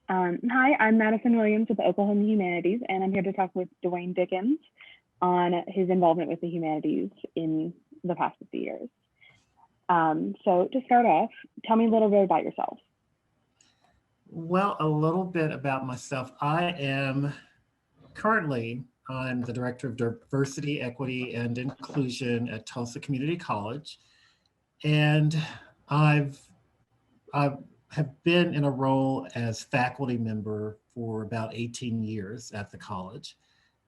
Hi, I'm Madison Williams with the Oklahoma Humanities, and I'm here to talk with Dewayne Dickens on his involvement with the humanities in the past 50 years. So to start off, tell me a little bit about yourself. Well, a little bit about myself. I'm the Director of Diversity, Equity, and Inclusion at Tulsa Community College. And I've, I have been in a role as faculty member for about 18 years at the college.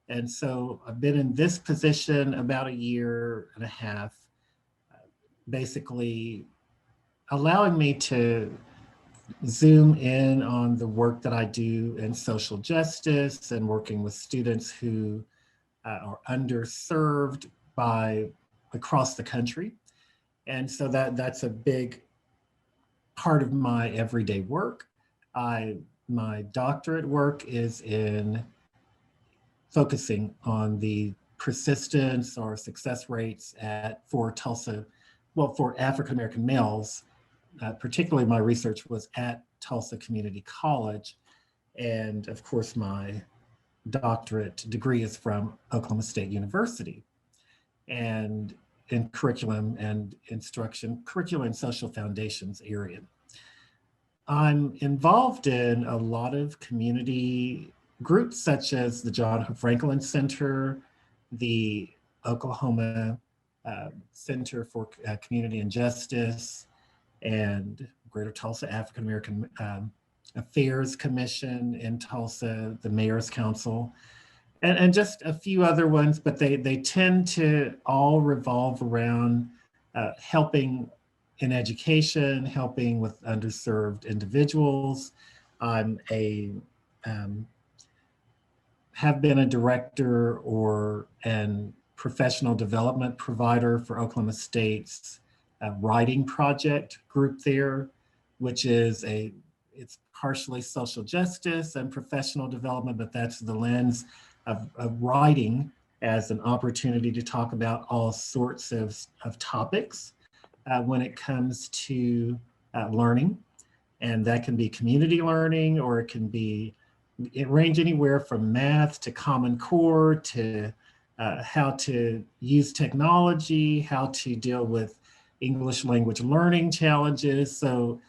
And so I've been in this position about a year and a half, basically allowing me to zoom in on the work that I do in social justice and working with students who are underserved by across the country. And so that's a big part of my everyday work. My doctorate work is in focusing on the persistence or success rates for African American males. Particularly my research was at Tulsa Community College. And of course, my doctorate degree is from Oklahoma State University. And in curriculum and instruction, curriculum and social foundations area. I'm involved in a lot of community groups such as the John Franklin Center, the Oklahoma Center for Community and Justice, and Greater Tulsa African American Affairs Commission in Tulsa, the Mayor's Council, and just a few other ones, but they tend to all revolve around helping in education, helping with underserved individuals. I'm have been a director or an professional development provider for Oklahoma State's writing project group there, which is it's partially social justice and professional development, but that's the lens of writing as an opportunity to talk about all sorts of topics when it comes to learning. And that can be community learning, or it range anywhere from math to Common Core to how to use technology, how to deal with English language learning challenges. So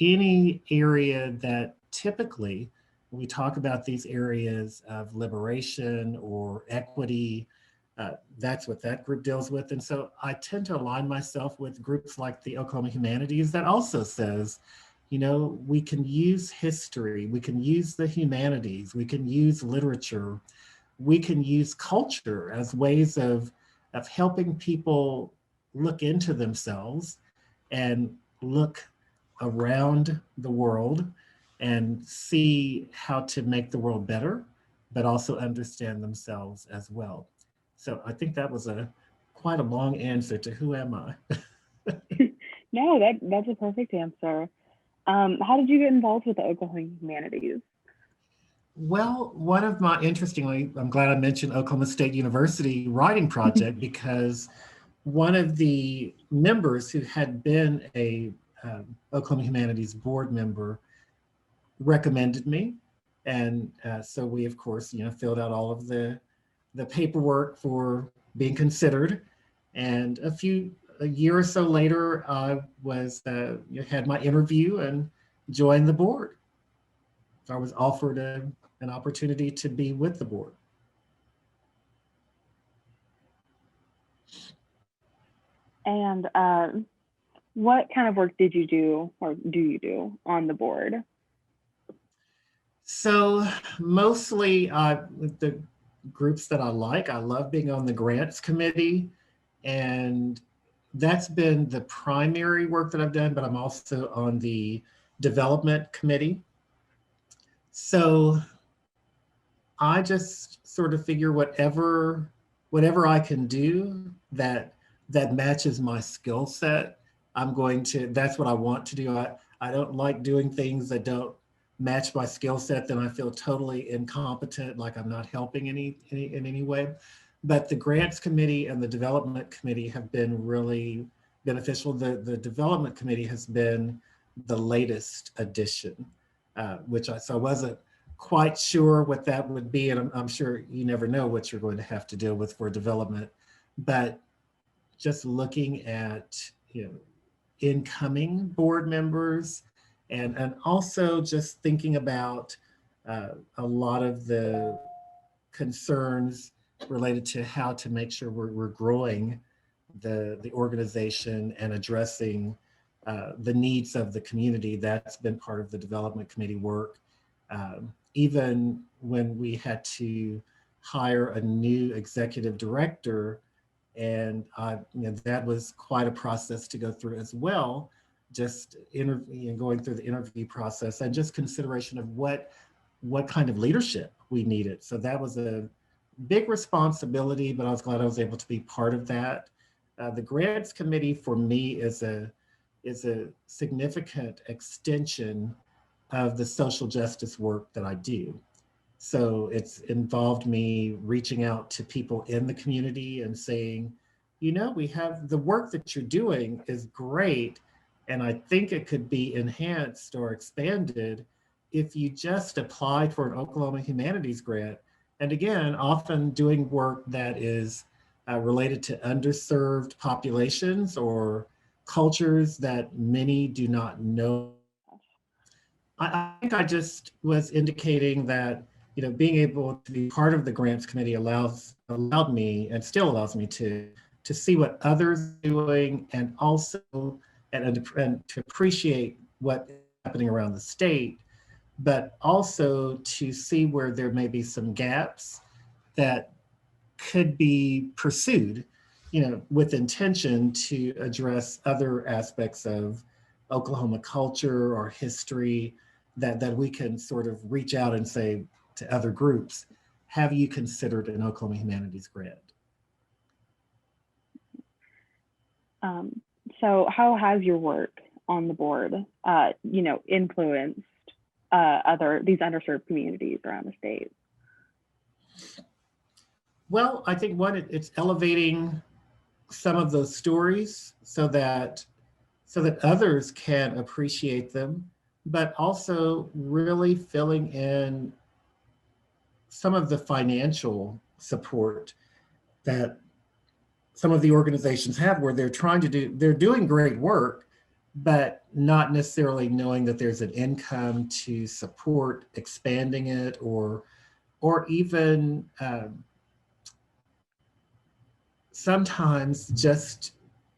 any area that typically we talk about these areas of liberation or equity, that's what that group deals with. And so I tend to align myself with groups like the Oklahoma Humanities that also says, we can use history, we can use the humanities, we can use literature, we can use culture as ways of helping people look into themselves and look around the world and see how to make the world better, but also understand themselves as well. So I think that was quite a long answer to who am I? No, that's a perfect answer. How did you get involved with the Oklahoma Humanities? Well, interestingly, I'm glad I mentioned Oklahoma State University writing project because one of the members who had been a Oklahoma Humanities board member recommended me. And so we, of course, filled out all of the paperwork for being considered. And a year or so later, I had my interview and joined the board. I was offered an opportunity to be with the board. And what kind of work did you do or do you do on the board? So mostly the groups that I love being on the grants committee, and that's been the primary work that I've done, but I'm also on the development committee. So I just sort of figure whatever I can do that matches my skill set, that's what I want to do. I don't like doing things that don't match my skill set, then I feel totally incompetent, like I'm not helping in any way. But the grants committee and the development committee have been really beneficial. The development committee has been the latest addition. So I wasn't quite sure what that would be. And I'm sure you never know what you're going to have to deal with for development, but just looking at, incoming board members and also just thinking about a lot of the concerns related to how to make sure we're growing the organization and addressing the needs of the community. That's been part of the development committee work. Even when we had to hire a new executive director, and that was quite a process to go through as well, just going through the interview process and just consideration of what kind of leadership we needed. So that was a big responsibility, but I was glad I was able to be part of that. The grants committee for me is a significant extension of the social justice work that I do. So it's involved me reaching out to people in the community and saying, we have the work that you're doing is great, and I think it could be enhanced or expanded if you just applied for an Oklahoma Humanities grant. And again, often doing work that is related to underserved populations or cultures that many do not know. I think I just was indicating that, being able to be part of the grants committee allowed me and still allows me to see what others are doing, and also and to appreciate what's happening around the state, but also to see where there may be some gaps that could be pursued, with intention to address other aspects of Oklahoma culture or history that we can sort of reach out and say to other groups, have you considered an Oklahoma Humanities grant? So how has your work on the board, influenced these underserved communities around the state? Well, I think it's elevating some of those stories so that others can appreciate them, but also really filling in some of the financial support that some of the organizations have, where they're doing great work, but not necessarily knowing that there's an income to support expanding it, or even sometimes just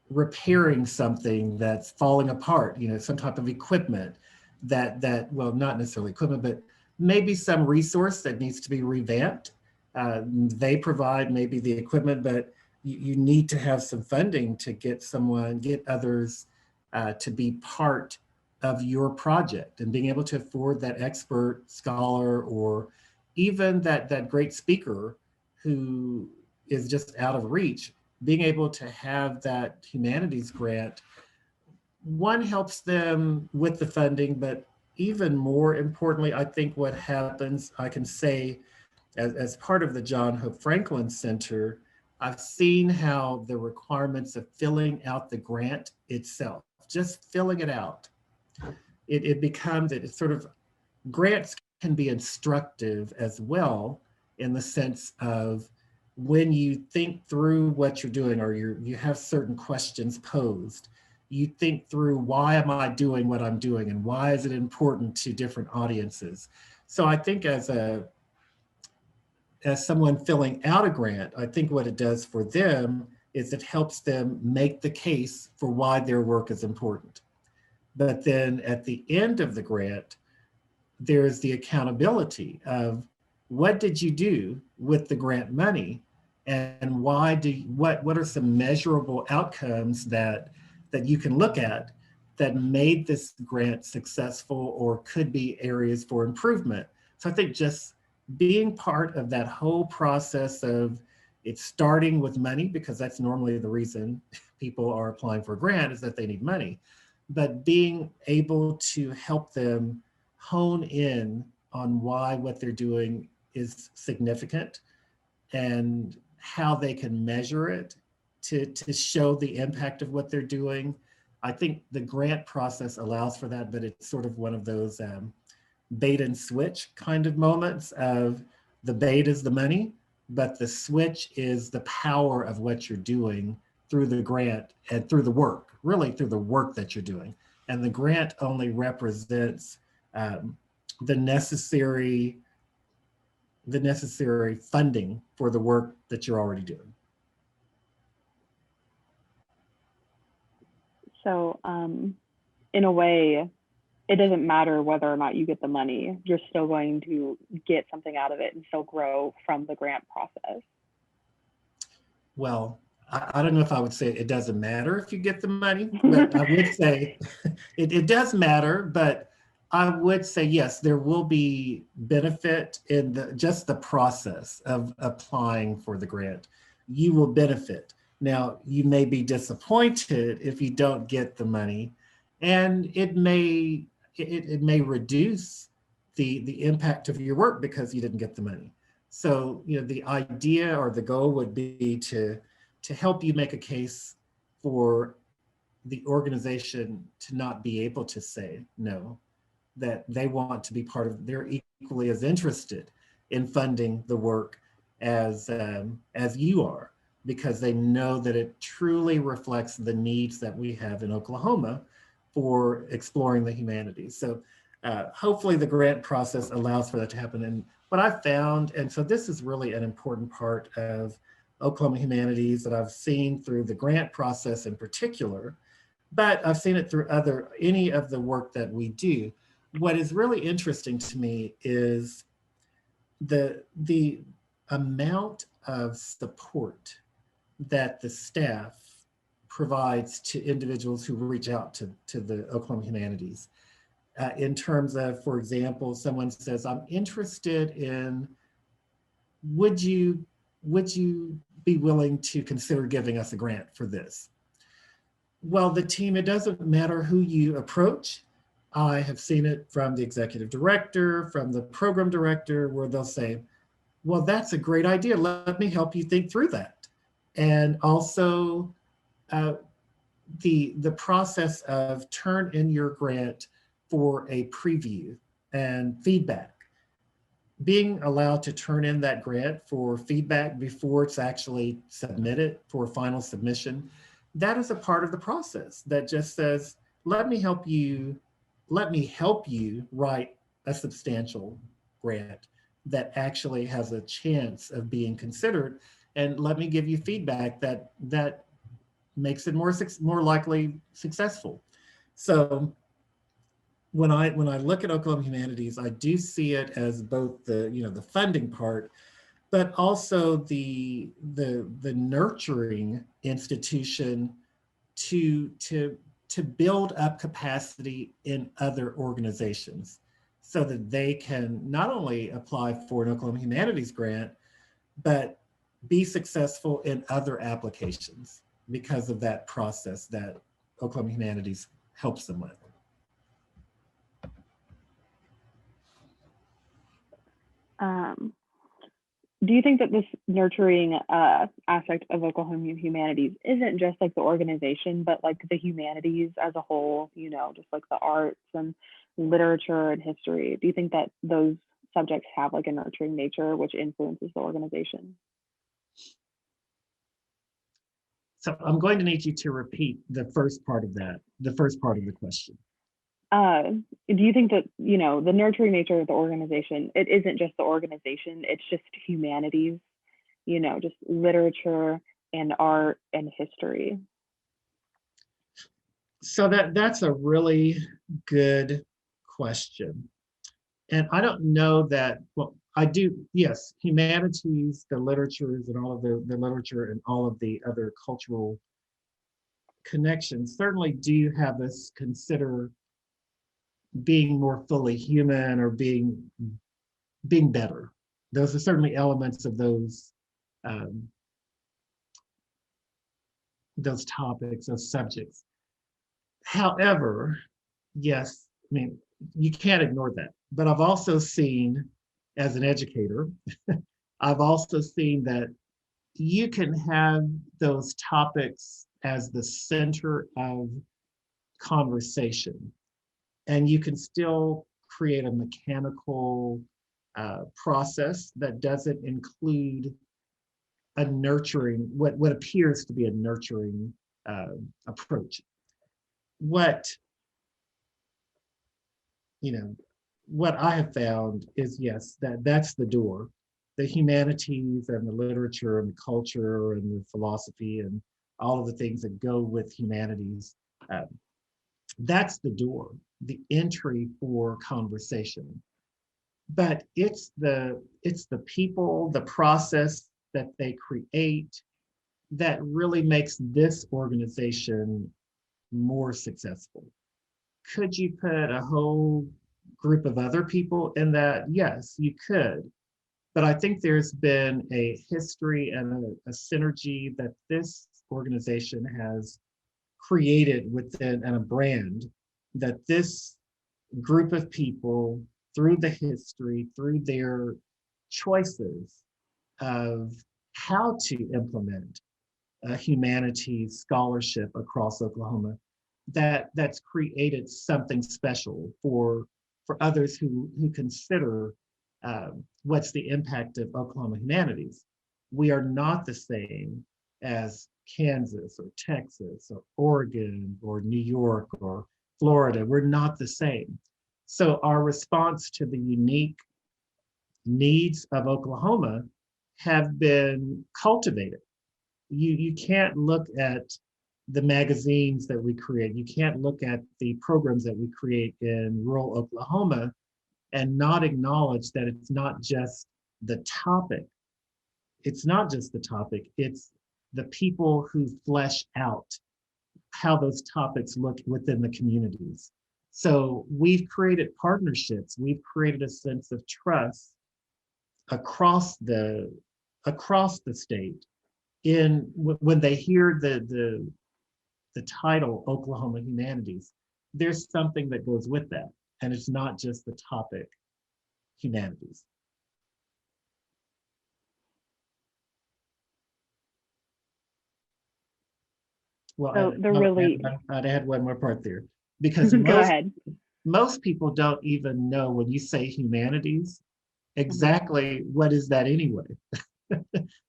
repairing something that's falling apart, some type of equipment that well, not necessarily equipment, but maybe some resource that needs to be revamped. They provide maybe the equipment, but you need to have some funding to get others to be part of your project, and being able to afford that expert scholar or even that great speaker who is just out of reach. Being able to have that humanities grant, one, helps them with the funding, but even more importantly, I think what happens, I can say, as part of the John Hope Franklin Center, I've seen how the requirements of filling out the grant itself, just filling it out, it's sort of, grants can be instructive as well, in the sense of, when you think through what you're doing, or you have certain questions posed, you think through, why am I doing what I'm doing, and why is it important to different audiences? So I think as someone filling out a grant, I think what it does for them is it helps them make the case for why their work is important. But then at the end of the grant, there's the accountability of, what did you do with the grant money, and what are some measurable outcomes that you can look at that made this grant successful, or could be areas for improvement. So I think just being part of that whole process of, it's starting with money, because that's normally the reason people are applying for a grant, is that they need money, but being able to help them hone in on why what they're doing is significant, and how they can measure it to show the impact of what they're doing. I think the grant process allows for that, but it's sort of one of those bait and switch kind of moments of the bait is the money, but the switch is the power of what you're doing through the grant and through the work, really through the work that you're doing. And the grant only represents the necessary funding for the work that you're already doing. So in a way, it doesn't matter whether or not you get the money, you're still going to get something out of it and still grow from the grant process. Well, I don't know if I would say it doesn't matter if you get the money, but I would say it does matter, but I would say, yes, there will be benefit in just the process of applying for the grant. You will benefit. Now, you may be disappointed if you don't get the money, and it may reduce the impact of your work because you didn't get the money. So, the idea or the goal would be to help you make a case for the organization to not be able to say no, that they want to be part of, they're equally as interested in funding the work as you are, because they know that it truly reflects the needs that we have in Oklahoma for exploring the humanities. So hopefully the grant process allows for that to happen. And what I've found, and so this is really an important part of Oklahoma Humanities that I've seen through the grant process in particular, but I've seen it through any of the work that we do. What is really interesting to me is the amount of support that the staff provides to individuals who reach out to the Oklahoma Humanities. In terms of, for example, someone says, I'm interested in, would you be willing to consider giving us a grant for this? Well, the team, it doesn't matter who you approach. I have seen it from the executive director, from the program director, where they'll say, well, that's a great idea. Let me help you think through that. And also the process of turn in your grant for a preview and feedback. Being allowed to turn in that grant for feedback before it's actually submitted for final submission, that is a part of the process that just says, let me help you write a substantial grant that actually has a chance of being considered, and let me give you feedback that makes it more likely successful. So when I look at Oklahoma Humanities, I do see it as both the funding part, but also the nurturing institution to build up capacity in other organizations so that they can not only apply for an Oklahoma Humanities grant, but be successful in other applications because of that process that Oklahoma Humanities helps them with. Do you think that this nurturing aspect of Oklahoma Humanities isn't just like the organization, but like the humanities as a whole, just like the arts and literature and history? Do you think that those subjects have like a nurturing nature which influences the organization? So I'm going to need you to repeat the first part of the question. Do you think that, the nurturing nature of the organization, it isn't just the organization, it's just humanities, just literature and art and history? So that's a really good question. And I don't know that, well, I do, yes, humanities, the literatures and all of the literature and all of the other cultural connections certainly do have us consider being more fully human or being better. Those are certainly elements of those topics, those subjects. However, yes, I mean, you can't ignore that. But I've also seen, as an educator, I've also seen that you can have those topics as the center of conversation, and you can still create a mechanical process that doesn't include a nurturing, what appears to be a nurturing approach. What, you know, what I have found is, yes, that's the door. The humanities and the literature and the culture and the philosophy and all of the things that go with humanities, that's the door, the entry for conversation. But it's the people, the process that they create that really makes this organization more successful. Could you put a whole group of other people in that? Yes, you could. But I think there's been a history and a synergy that this organization has created within, and a brand that this group of people, through the history, through their choices of how to implement humanities scholarship across Oklahoma, that's created something special for others who consider what's the impact of Oklahoma Humanities. We are not the same as Kansas or Texas or Oregon or New York or Florida. We're not the same. So our response to the unique needs of Oklahoma have been cultivated. You can't look at the magazines that we create. You can't look at the programs that we create in rural Oklahoma and not acknowledge that it's not just the topic. It's not just the topic, it's the people who flesh out how those topics look within the communities. So we've created partnerships, we've created a sense of trust across the state. In when they hear the title Oklahoma Humanities, there's something that goes with that, and it's not just the topic humanities. Well, So they're really, I'd add one more part there, because go ahead. most people don't even know, when you say humanities, Mhm. exactly what is that anyway.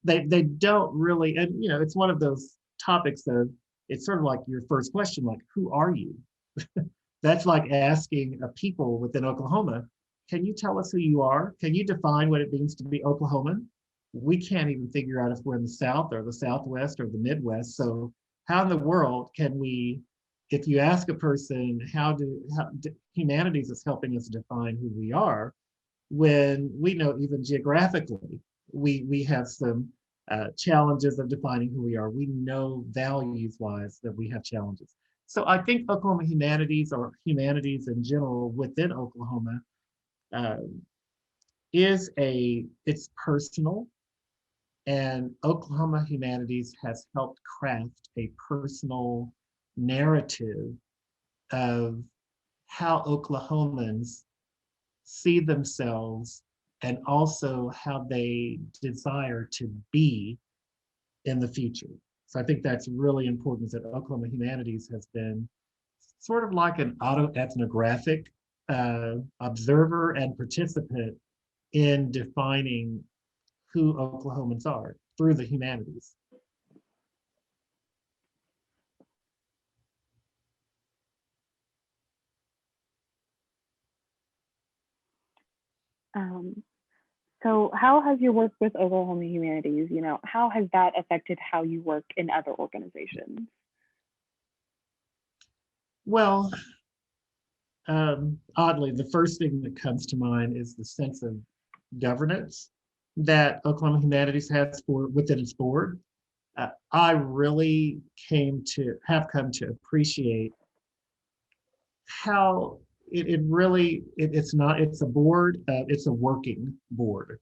They don't really, and it's one of those topics that it's sort of like your first question, like, who are you? That's like asking a people within Oklahoma, can you tell us who you are? Can you define what it means to be Oklahoman? We can't even figure out if we're in the South or the Southwest or the Midwest. So how in the world can we, if you ask a person, how humanities is helping us define who we are, when we know even geographically, we have some challenges of defining who we are. We know values-wise that we have challenges. So I think Oklahoma Humanities, or humanities in general within Oklahoma, uh, it's personal, and Oklahoma Humanities has helped craft a personal narrative of how Oklahomans see themselves and also how they desire to be in the future. So I think that's really important, that Oklahoma Humanities has been sort of like an autoethnographic observer and participant in defining who Oklahomans are through the humanities. Um, so how has your work with Oklahoma Humanities, how has that affected how you work in other organizations? Well, oddly, the first thing that comes to mind is the sense of governance that Oklahoma Humanities has within its board. I really have come to appreciate how it's a board, it's a working board,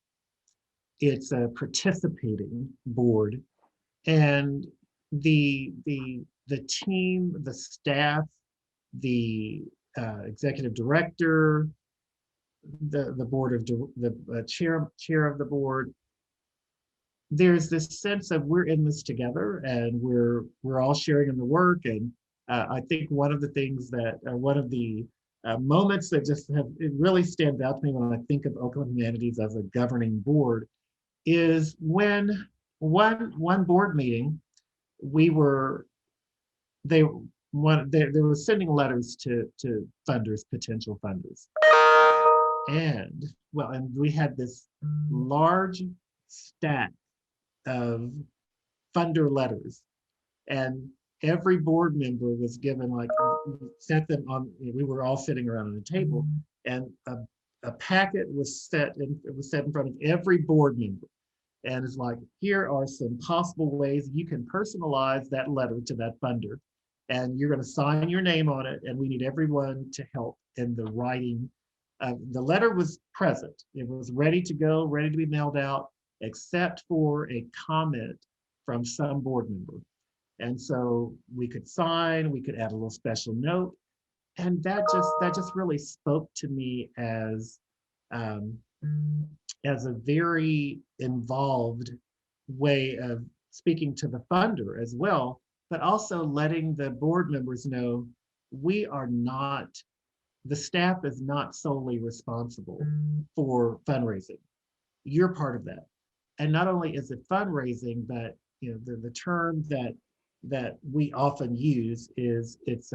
it's a participating board, and the team, the staff, the executive director, the board of the chair of the board, there's this sense of we're in this together, and we're all sharing in the work. And I think one of the things that one of the moments that just have, it really stands out to me when I think of Oklahoma Humanities as a governing board is when one board meeting, we were, they were sending letters to funders, potential funders. And well, and we had this large stack of funder letters, and every board member was given like, set them on, we were all sitting around on a table, and a packet was set in front of every board member. And it's like, here are some possible ways you can personalize that letter to that funder. And you're going to sign your name on it, and we need everyone to help in the writing. The letter was present. It was ready to go, ready to be mailed out, except for a comment from some board member. And so we could sign, we could add a little special note. And that just really spoke to me as a very involved way of speaking to the funder as well, but also letting the board members know we are not, the staff is not solely responsible for fundraising. You're part of that. And not only is it fundraising, but you know, the term that we often use is it's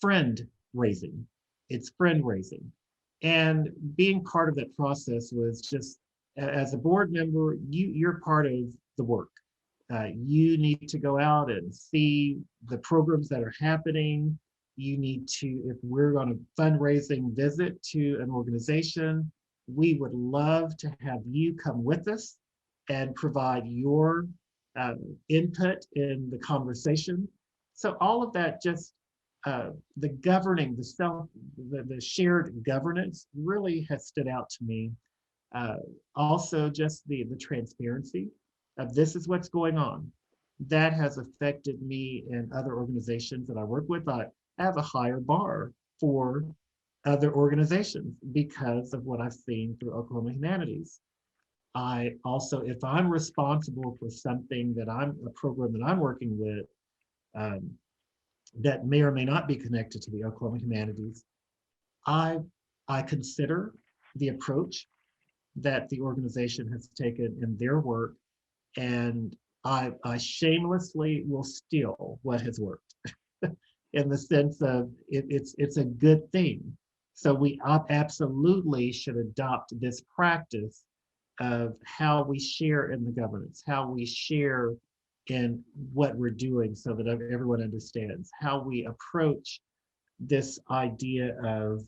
friend raising. It's friend raising. And being part of that process was just, as a board member, you're part of the work. You need to go out and see the programs that are happening. You need to, if we're on a fundraising visit to an organization, we would love to have you come with us and provide your input in the conversation. So all of that, just the governing, the shared governance really has stood out to me. Also, just the transparency of this is what's going on. That has affected me in other organizations that I work with. I have a higher bar for other organizations because of what I've seen through Oklahoma Humanities. I also, if I'm responsible for something a program that I'm working with, that may or may not be connected to the Oklahoma Humanities, I consider the approach that the organization has taken in their work, and I shamelessly will steal what has worked in the sense of it's a good thing. So we absolutely should adopt this practice of how we share in the governance, how we share in what we're doing so that everyone understands, how we approach this idea of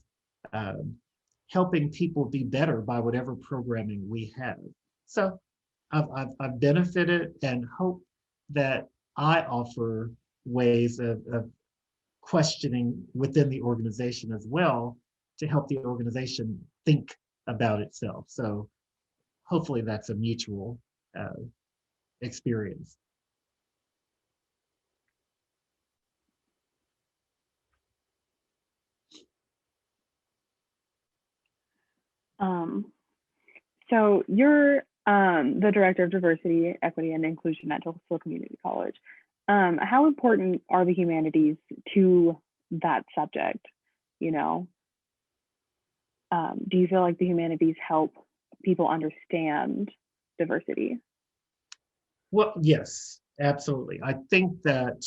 helping people be better by whatever programming we have. So I've benefited and hope that I offer ways of questioning within the organization as well to help the organization think about itself. So hopefully that's a mutual experience. So you're the Director of Diversity, Equity, and Inclusion at Tulsa Community College. How important are the humanities to that subject? You know, do you feel like the humanities help people understand diversity? Well, yes, absolutely. I think that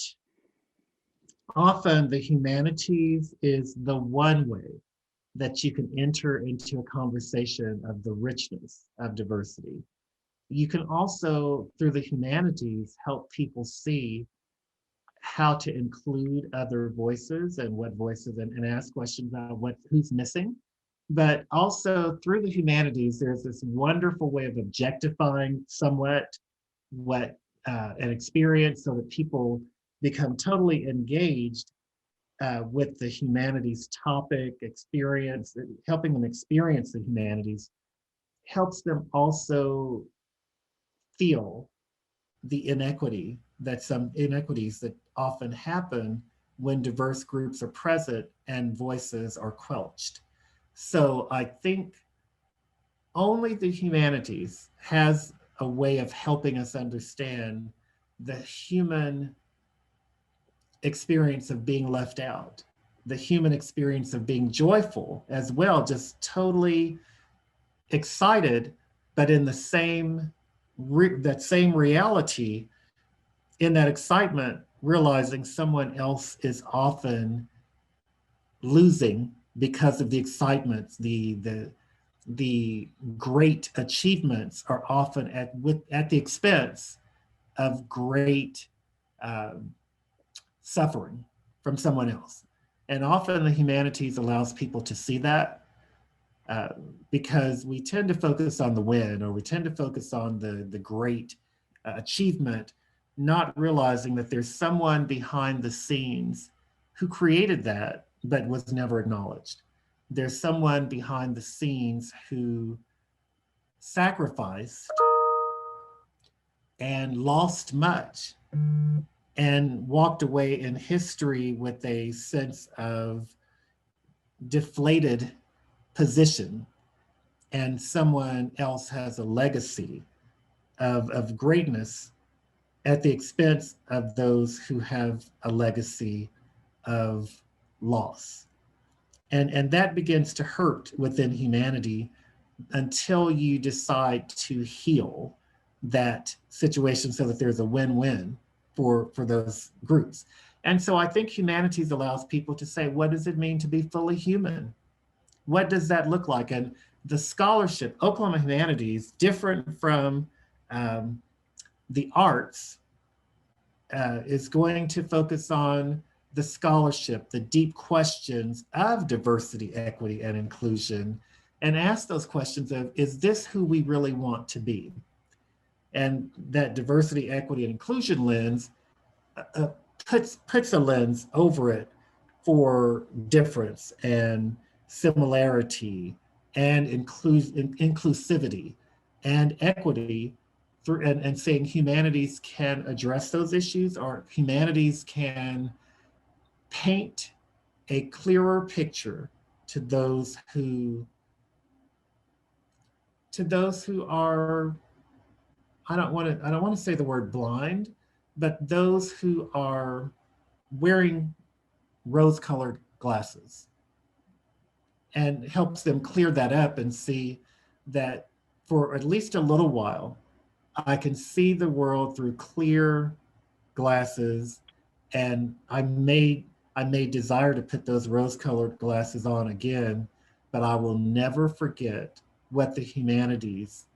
often the humanities is the one way that you can enter into a conversation of the richness of diversity. You can also, through the humanities, help people see how to include other voices and what voices, and ask questions about who's missing. But also through the humanities, there's this wonderful way of objectifying somewhat what an experience, so that people become totally engaged with the humanities topic, experience, helping them experience the humanities, helps them also feel the some inequities that often happen when diverse groups are present and voices are quelched. So I think only the humanities has a way of helping us understand the human experience of being left out the human experience of being joyful as well, just totally excited, but in the same that same reality, in that excitement, realizing someone else is often losing because of the excitement, the great achievements are often at the expense of great uh, suffering from someone else. And often the humanities allows people to see that uh, because we tend to focus on the win, or we tend to focus on the great achievement, not realizing that there's someone behind the scenes who created that but was never acknowledged. There's someone behind the scenes who sacrificed and lost much and walked away in history with a sense of deflated position, and someone else has a legacy of greatness at the expense of those who have a legacy of loss. And that begins to hurt within humanity until you decide to heal that situation so that there's a win-win for those groups. And so I think humanities allows people to say, what does it mean to be fully human? What does that look like? And the scholarship, Oklahoma Humanities, different from the arts, is going to focus on the scholarship, the deep questions of diversity, equity, and inclusion, and ask those questions of, is this who we really want to be? And that diversity, equity, and inclusion lens puts a lens over it for difference and similarity and inclusivity and equity, through, and saying humanities can address those issues, or humanities can paint a clearer picture to those who are, I don't want to say the word blind, but those who are wearing rose-colored glasses, and helps them clear that up and see that for at least a little while, I can see the world through clear glasses, and I may desire to put those rose-colored glasses on again, but I will never forget what the humanities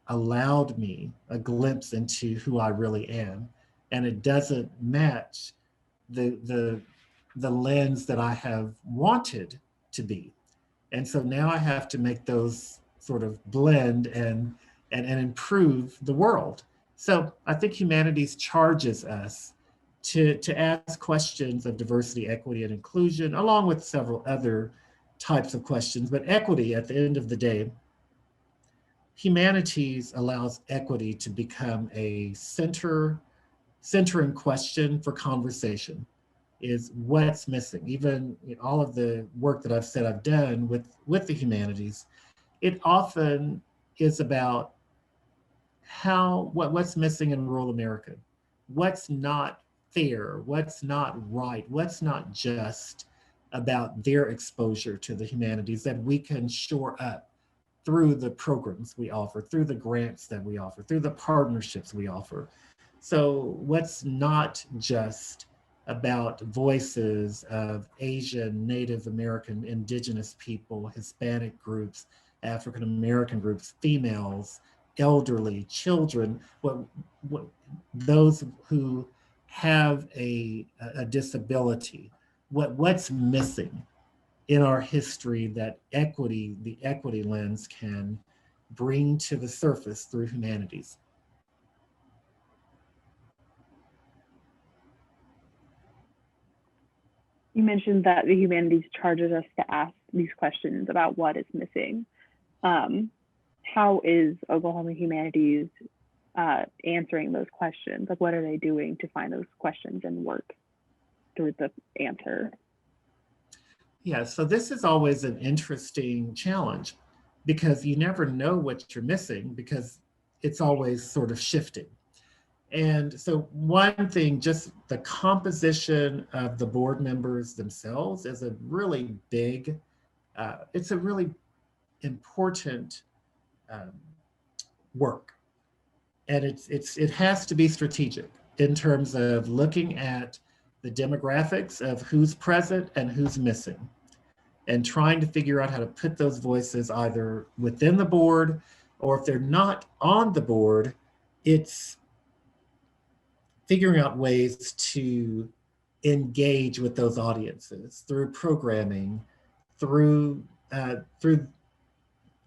allowed me a glimpse into who I really am. And it doesn't match the lens that I have wanted to be. And so now I have to make those sort of blend and improve the world. So I think humanities charges us to ask questions of diversity, equity, and inclusion, along with several other types of questions. But equity, at the end of the day, humanities allows equity to become a centering question for conversation. Is what's missing. Even all of the work that I've said I've done with the humanities, it often is about what's missing in rural America, what's not fair, what's not right, what's not just about their exposure to the humanities that we can shore up through the programs we offer, through the grants that we offer, through the partnerships we offer. So what's not just about voices of Asian, Native American, Indigenous people, Hispanic groups, African American groups, females, elderly, children, those who have a disability, what's missing in our history that the equity lens can bring to the surface through humanities. You mentioned that the humanities charges us to ask these questions about what is missing. How is Oklahoma Humanities answering those questions? Like, what are they doing to find those questions and work through the answer? Yeah, so this is always an interesting challenge because you never know what you're missing because it's always sort of shifting. And so one thing, just the composition of the board members themselves is a really big, it's a really important um, work. And it has to be strategic in terms of looking at the demographics of who's present and who's missing, and trying to figure out how to put those voices either within the board, or if they're not on the board, it's figuring out ways to engage with those audiences through programming, through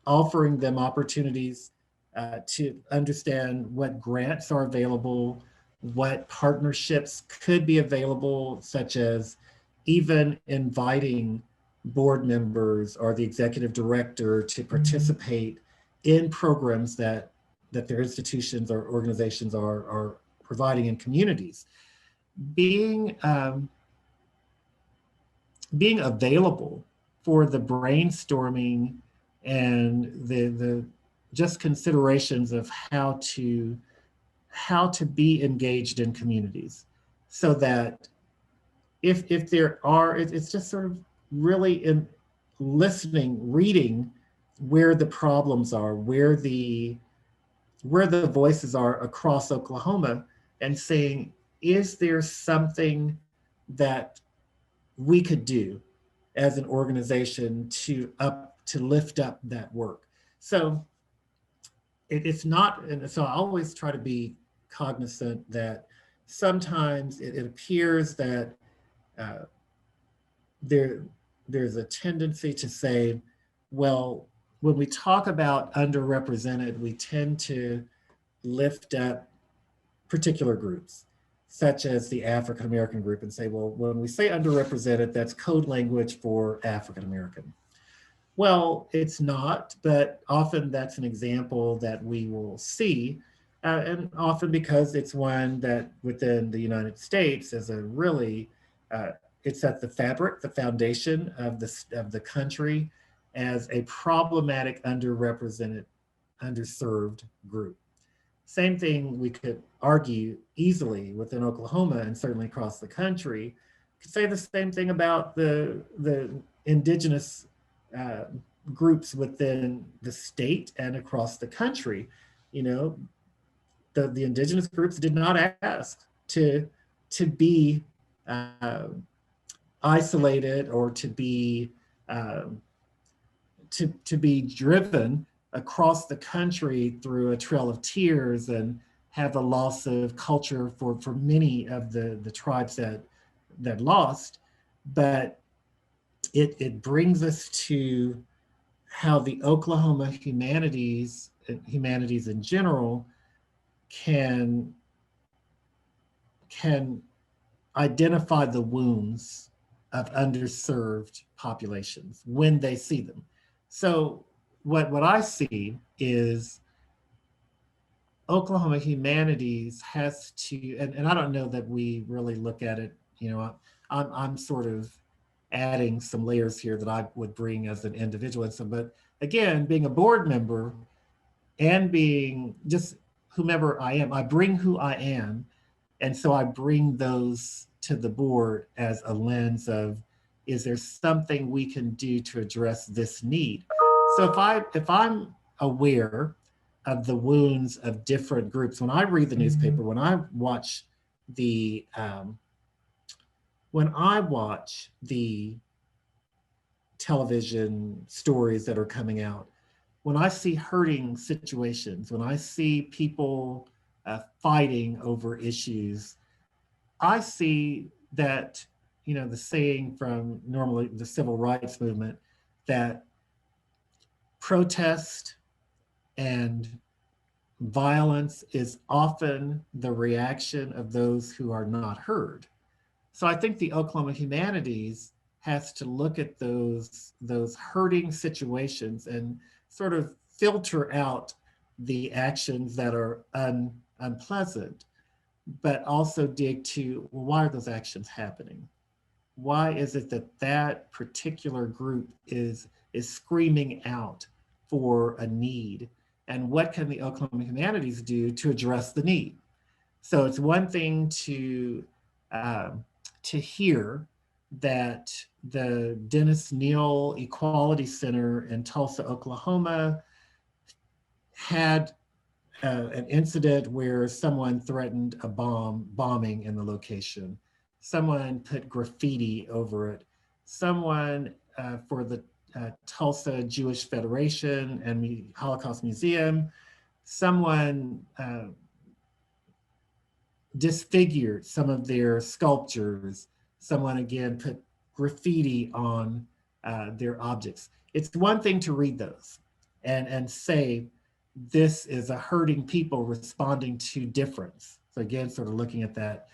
offering them opportunities to understand what grants are available, what partnerships could be available, such as even inviting board members or the executive director to participate in programs that their institutions or organizations are providing in communities. Being being available for the brainstorming and the just considerations of how to be engaged in communities, so that if there are, it's just sort of really in listening, reading where the problems are, where the voices are across Oklahoma, and saying, is there something that we could do as an organization to lift up that work? So it's not, and so I always try to be cognizant that sometimes it appears that uh, there's a tendency to say, well, when we talk about underrepresented, we tend to lift up particular groups, such as the African American group, and say, well, when we say underrepresented, that's code language for African American. Well, it's not, but often that's an example that we will see, and often because it's one that within the United States is a really, it's at the fabric, the foundation of the country, as a problematic, underrepresented, underserved group. Same thing we could argue easily within Oklahoma and certainly across the country. Could say the same thing about the indigenous uh, groups within the state and across the country. You know, the indigenous groups did not ask to be uh, isolated, or um, to be driven across the country through a trail of tears, and have a loss of culture for many of the tribes that lost. But it brings us to how the Oklahoma humanities in general can identify the wounds of underserved populations when they see them. So what I see is Oklahoma Humanities has to, and I don't know that we really look at it, you know, I'm sort of adding some layers here that I would bring as an individual. So, but again, being a board member and being just whomever I am, I bring who I am. And so I bring those to the board as a lens of, is there something we can do to address this need? So if I'm aware of the wounds of different groups, when I read the newspaper, when I watch the television stories that are coming out, when I see hurting situations, when I see people fighting over issues, I see that, you know, the saying from normally the civil rights movement, that protest and violence is often the reaction of those who are not heard. So I think the Oklahoma Humanities has to look at those hurting situations and sort of filter out the actions that are unpleasant, but also dig to, well, why are those actions happening? Why is it that that particular group is screaming out for a need? And what can the Oklahoma Humanities do to address the need? So it's one thing to hear that the Dennis Neal Equality Center in Tulsa, Oklahoma had an incident where someone threatened a bombing in the location. Someone put graffiti over it. Someone for the Tulsa Jewish Federation and Holocaust Museum, someone disfigured some of their sculptures. Someone again put graffiti on their objects. It's one thing to read those and say, this is a hurting people responding to difference. So again, sort of looking at that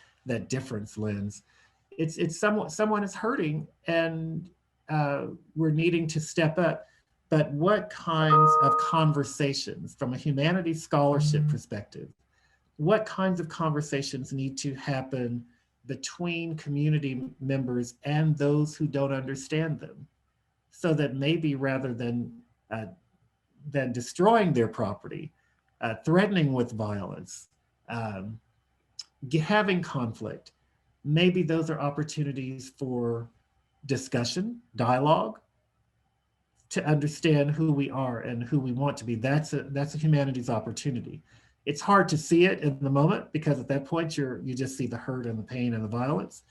difference lens. It's someone is hurting and we're needing to step up. But what kinds of conversations from a humanities scholarship perspective, what kinds of conversations need to happen between community members and those who don't understand them, so that maybe rather than destroying their property, threatening with violence, having conflict, maybe those are opportunities for discussion, dialogue, to understand who we are and who we want to be. That's a humanities opportunity. It's hard to see it in the moment because at that point you just see the hurt and the pain and the violence.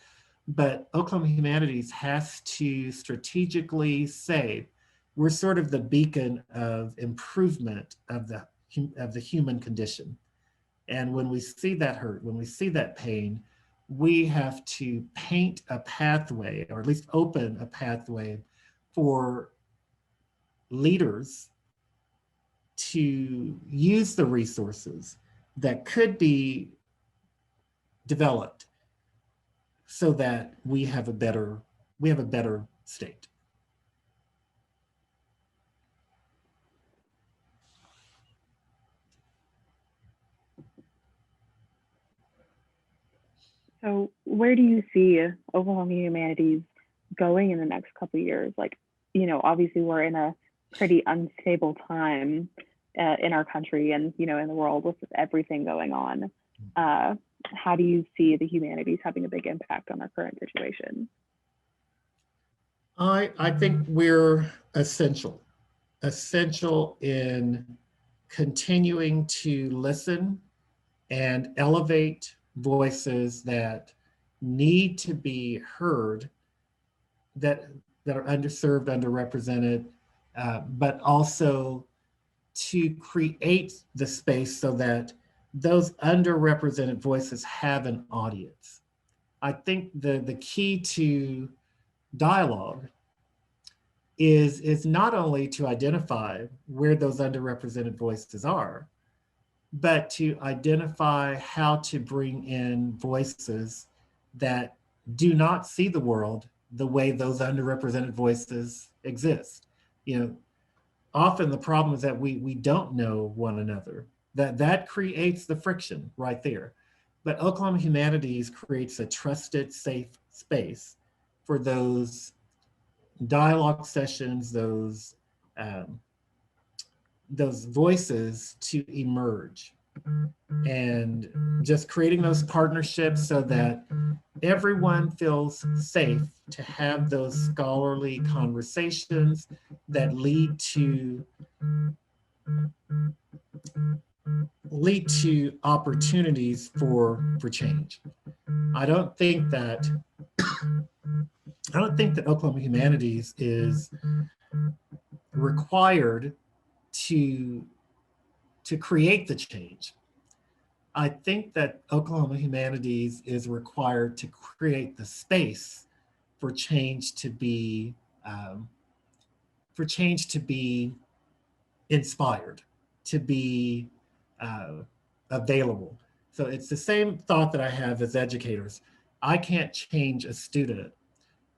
But Oklahoma Humanities has to strategically say, we're sort of the beacon of improvement of the human condition. And when we see that hurt, when we see that pain, we have to paint a pathway, or at least open a pathway for leaders to use the resources that could be developed so that we have a better state. So where do you see Oklahoma Humanities going in the next couple of years? Like, obviously we're in a pretty unstable time in our country and, in the world with everything going on. How do you see the humanities having a big impact on our current situation? I think we're essential in continuing to listen and elevate voices that need to be heard, that are underserved, underrepresented, but also to create the space so that those underrepresented voices have an audience. I think the key to dialogue is not only to identify where those underrepresented voices are, but to identify how to bring in voices that do not see the world the way those underrepresented voices exist. Often the problem is that we don't know one another. That creates the friction right there. But Oklahoma Humanities creates a trusted, safe space for those dialogue sessions, those voices to emerge, and just creating those partnerships so that everyone feels safe to have those scholarly conversations that lead to opportunities for change. I don't think that Oklahoma Humanities is required to create the change. I think that Oklahoma Humanities is required to create the space for change to be inspired, to be available. So it's the same thought that I have as educators. I can't change a student,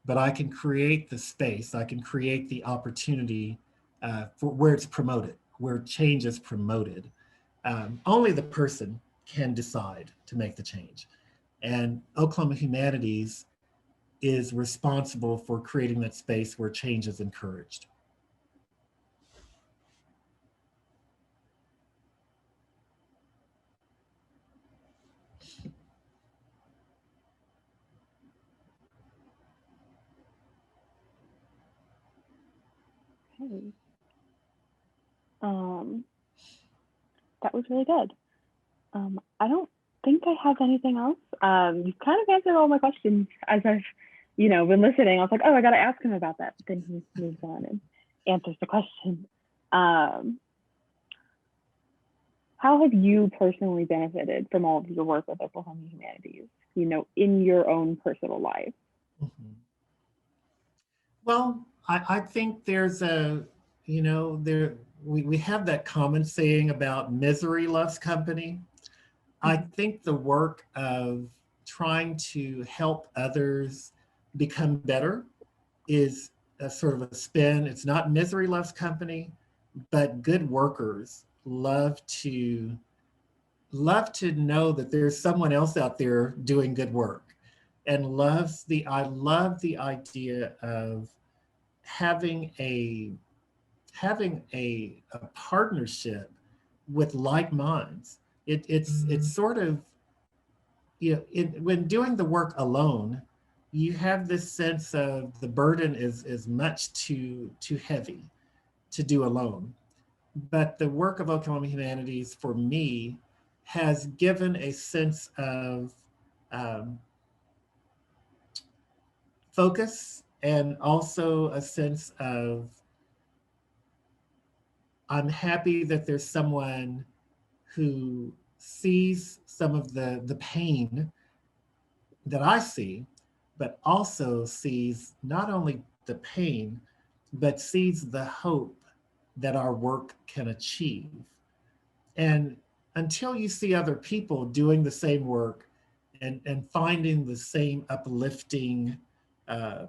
but I can create the space, I can create the opportunity for where it's promoted, where change is promoted. Only the person can decide to make the change. And Oklahoma Humanities is responsible for creating that space where change is encouraged. Okay. That was really good. I don't think I have anything else. You've kind of answered all my questions as I've, been listening. I was like, oh, I got to ask him about that. But then he moves on and answers the question. How have you personally benefited from all of your work with Oklahoma Humanities, in your own personal life? Mhm. Well, I think there's we have that common saying about misery loves company. I think the work of trying to help others become better is a sort of a spin. It's not misery loves company, but good workers love to know that there's someone else out there doing good work, and I love the idea of having a partnership with like minds. It's sort of, when doing the work alone, you have this sense of the burden is much too heavy to do alone. But the work of Oklahoma Humanities for me has given a sense of um, focus, and also a sense of, I'm happy that there's someone who sees some of the pain that I see, but also sees not only the pain, but sees the hope that our work can achieve. And until you see other people doing the same work, and finding the same uplifting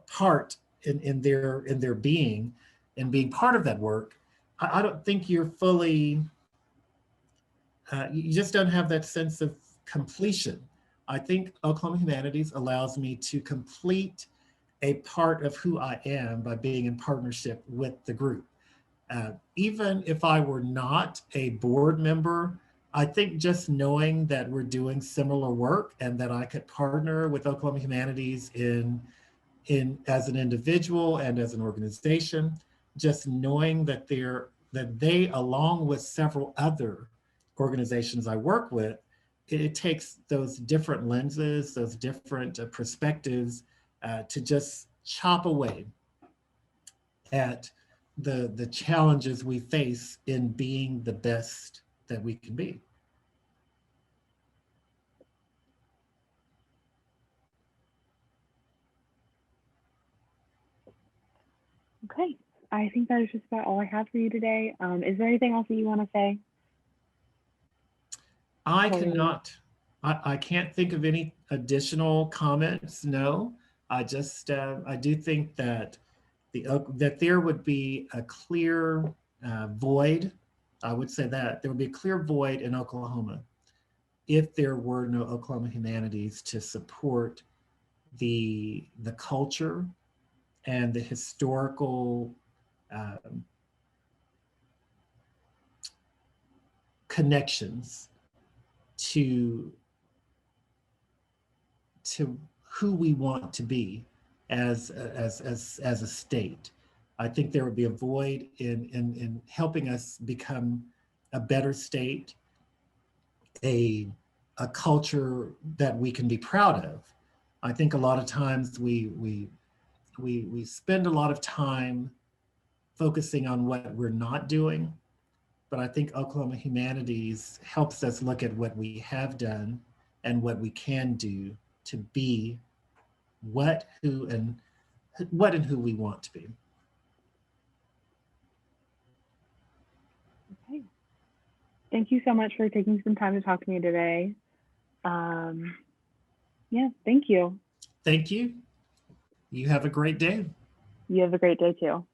part in their being, and being part of that work, I don't think you're fully, you just don't have that sense of completion. I think Oklahoma Humanities allows me to complete a part of who I am by being in partnership with the group. Even if I were not a board member, I think just knowing that we're doing similar work, and that I could partner with Oklahoma Humanities in as an individual and as an organization, just knowing that they, along with several other organizations I work with, it takes those different lenses, those different perspectives, to just chop away at the challenges we face in being the best that we can be. Okay. I think that is just about all I have for you today. Is there anything else that you want to say? I cannot, I can't think of any additional comments. No, I do think that that there would be a clear void. I would say that there would be a clear void in Oklahoma if there were no Oklahoma Humanities to support the culture and the historical um, connections to who we want to be as a state. I think there would be a void in helping us become a better state, a a culture that we can be proud of. I think a lot of times we spend a lot of time focusing on what we're not doing, but I think Oklahoma Humanities helps us look at what we have done and what we can do to be what, who, and who we want to be. Okay. Thank you so much for taking some time to talk to me today. Yeah, thank you. Thank you. You have a great day. You have a great day too.